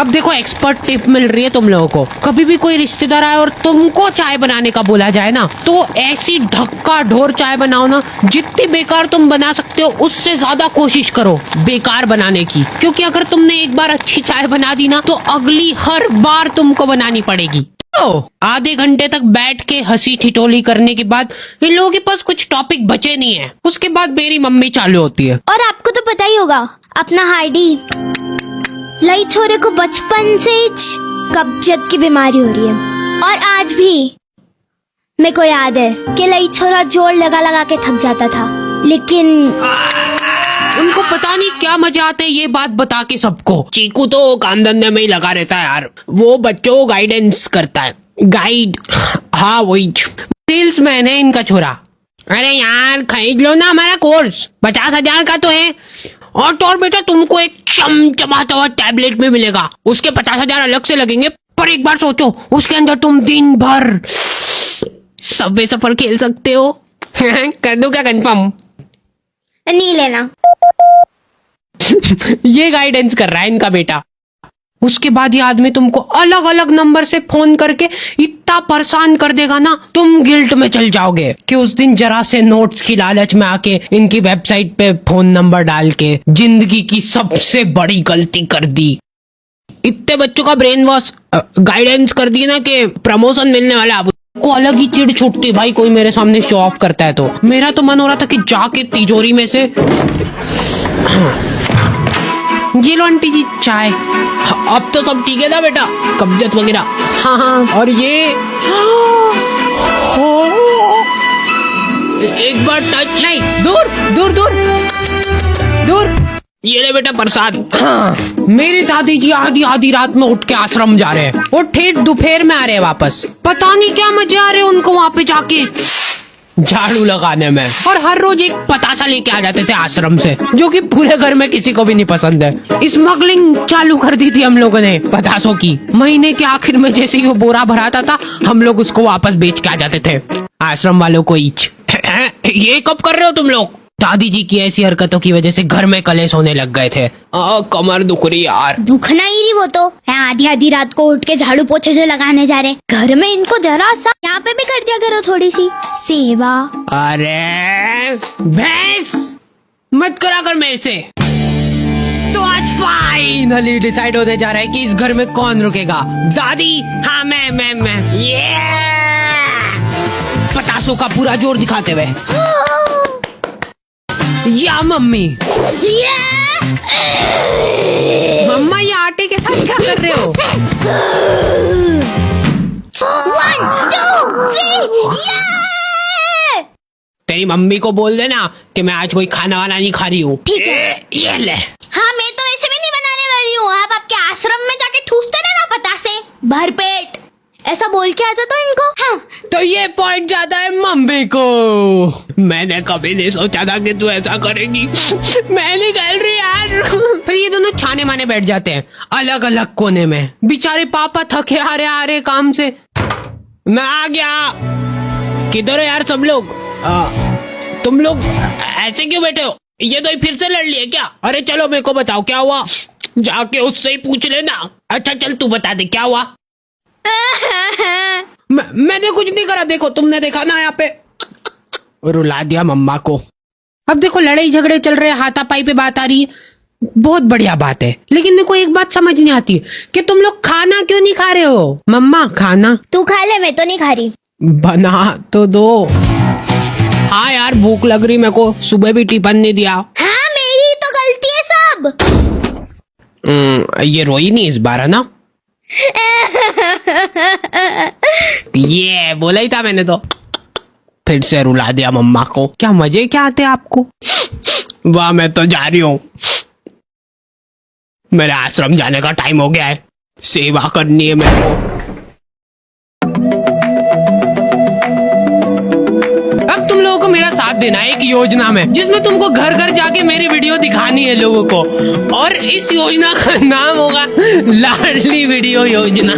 अब देखो expert tip मिल रही है तुम लोगों को। कभी भी कोई रिश्तेदार आए और तुमको चाय बनाने का बोला जाए ना, तो ऐसी ढक्का ढोर चाय बनाओ ना, जितनी बेकार तुम बना सकते हो उससे ज्यादा कोशिश करो बेकार बनाने की, क्योंकि अगर तुमने एक बार अच्छी चाय बना दी ना, तो अगली हर बार तुमको बनानी पड़ेगी। आधे घंटे तक बैठ के हंसी ठिठोली करने के बाद इन लोगों के पास कुछ टॉपिक बचे नहीं है। उसके बाद मेरी मम्मी चालू होती है। और आपको तो पता ही होगा, अपना हार्डी लई छोरे को बचपन से ही कब्जियत की बीमारी हो रही है, और आज भी मेरे को याद है कि लई छोरा जोर लगा लगा के थक जाता था, लेकिन उनको पता नहीं क्या मजा आता है ये बात बता के सबको। चीकू तो काम धंधे में ही लगा रहता है यार, वो बच्चों को गाइडेंस करता है। गाइड, हाँ वही सेल्समैन है इनका छोरा। अरे यार खरीद लो ना हमारा कोर्स, 50,000 का तो है, और बेटा तुमको एक चमचमाता हुआ टैबलेट में मिलेगा, उसके 50,000 अलग से लगेंगे। पर एक बार सोचो, उसके अंदर तुम दिन भर सबवे सफर खेल सकते हो। कर दो क्या कंफर्म? नहीं लेना। ये गाइडेंस कर रहा है इनका बेटा। उसके बाद ये आदमी तुमको अलग अलग नंबर से फोन करके इतना परेशान कर देगा ना, तुम गिल्ट में चल जाओगे कि उस दिन जरा से नोट्स की लालच में आके इनकी वेबसाइट पे फोन नंबर डाल के जिंदगी की सबसे बड़ी गलती कर दी। इतने बच्चों का ब्रेन वॉश गाइडेंस कर दी ना कि प्रमोशन मिलने वाला। अब को अलग ही चिढ़ छुटती भाई, कोई मेरे सामने शो ऑफ करता है तो। मेरा तो मन हो रहा था कि जाके तिजोरी में से ये लो आंटी जी चाय। अब तो सब ठीक है ना बेटा, कब्जियत वगैरह? हाँ। और ये एक बार टच नहीं, दूर दूर दूर दूर। ये ले बेटा प्रसाद। हाँ। मेरी दादी जी आधी आधी रात में उठ के आश्रम जा रहे हैं और ठेठ दोपहर में आ रहे हैं वापस। पता नहीं क्या मजे आ रहे हैं उनको वहाँ पे जाके झाड़ू लगाने में। और हर रोज एक पतासा लेके आ जाते थे आश्रम से, जो कि पूरे घर में किसी को भी नहीं पसंद है। स्मगलिंग चालू कर दी थी हम लोगों ने पतासों की। महीने के आखिर में जैसे ही वो बोरा भराता था, हम लोग उसको वापस बेच के आ जाते थे आश्रम वालों को ईच। ये कब कर रहे हो तुम लोग? दादी जी की ऐसी हरकतों की वजह से घर में कलेश होने लग गए थे। कमर दुख रही यार। दुखना ही नहीं, वो तो आधी आधी रात को उठ के झाड़ू पोछे से लगाने जा रहे। घर में इनको जरा सा यहाँ पे भी कर दिया करो थोड़ी सी सेवा। अरे भैंस मत करा कर मेरे से। तो आज फाइनली डिसाइड होने जा रहा है कि इस घर में कौन रुकेगा। दादी? हाँ मैं ये पतासों का पूरा जोर दिखाते हुए। या मम्मी? मम्मा ये आटे के साथ क्या कर रहे हो? 1 2 3 तेरी मम्मी को बोल देना कि मैं आज कोई खाना वाना नहीं खा रही हूँ। ठीक है। ये ले। हाँ मैं तो ऐसे भी नहीं बनाने वाली हूँ, आप आपके आश्रम में जाके ठूसते रहना पता से भर पेट, ऐसा बोल के आ जाता इनको। हाँ। तो ये पॉइंट जाता है मम्मी को। मैंने कभी नहीं सोचा था कि तू ऐसा करेगी। मैं नहीं कर रही यार। फिर ये दोनों छाने माने बैठ जाते हैं अलग अलग कोने में। बेचारे पापा थके आ रहे काम से। मैं आ गया। किधर हो यार सब लोग? तुम लोग ऐसे क्यों बैठे हो? ये तो फिर से लड़ लिए क्या? अरे चलो मेरे को बताओ क्या हुआ, जाके उससे ही पूछ लेना। अच्छा चल तू बता दे क्या हुआ। मैंने कुछ नहीं करा, देखो तुमने देखा ना यहाँ पे। रुला दिया मम्मा को। अब देखो लड़ाई झगड़े चल रहे, हाथापाई पे बात आ रही है, बहुत बढ़िया बात है। लेकिन मेरे को एक बात समझ नहीं आती कि तुम लोग खाना क्यों नहीं खा रहे हो? मम्मा खाना तू खा ले, मैं तो नहीं खा रही। बना तो दो। हाँ यार भूख लग रही मेरे को, सुबह भी टिफिन नहीं दिया। हाँ मेरी तो गलती है सब। ये रोई नहीं इस बार है ना? ये बोला ही था मैंने तो। फिर से रुला दिया मम्मा को। क्या मजे क्या आते आपको? वाह मैं तो जा रही हूँ, मेरे आश्रम जाने का टाइम हो गया है, सेवा करनी है मेरे को। अब तुम लोगों को मेरा साथ देना है एक योजना में, जिसमें तुमको घर घर जाके मेरी वीडियो दिखानी है लोगों को। और इस योजना का नाम होगा लाडली वीडियो योजना।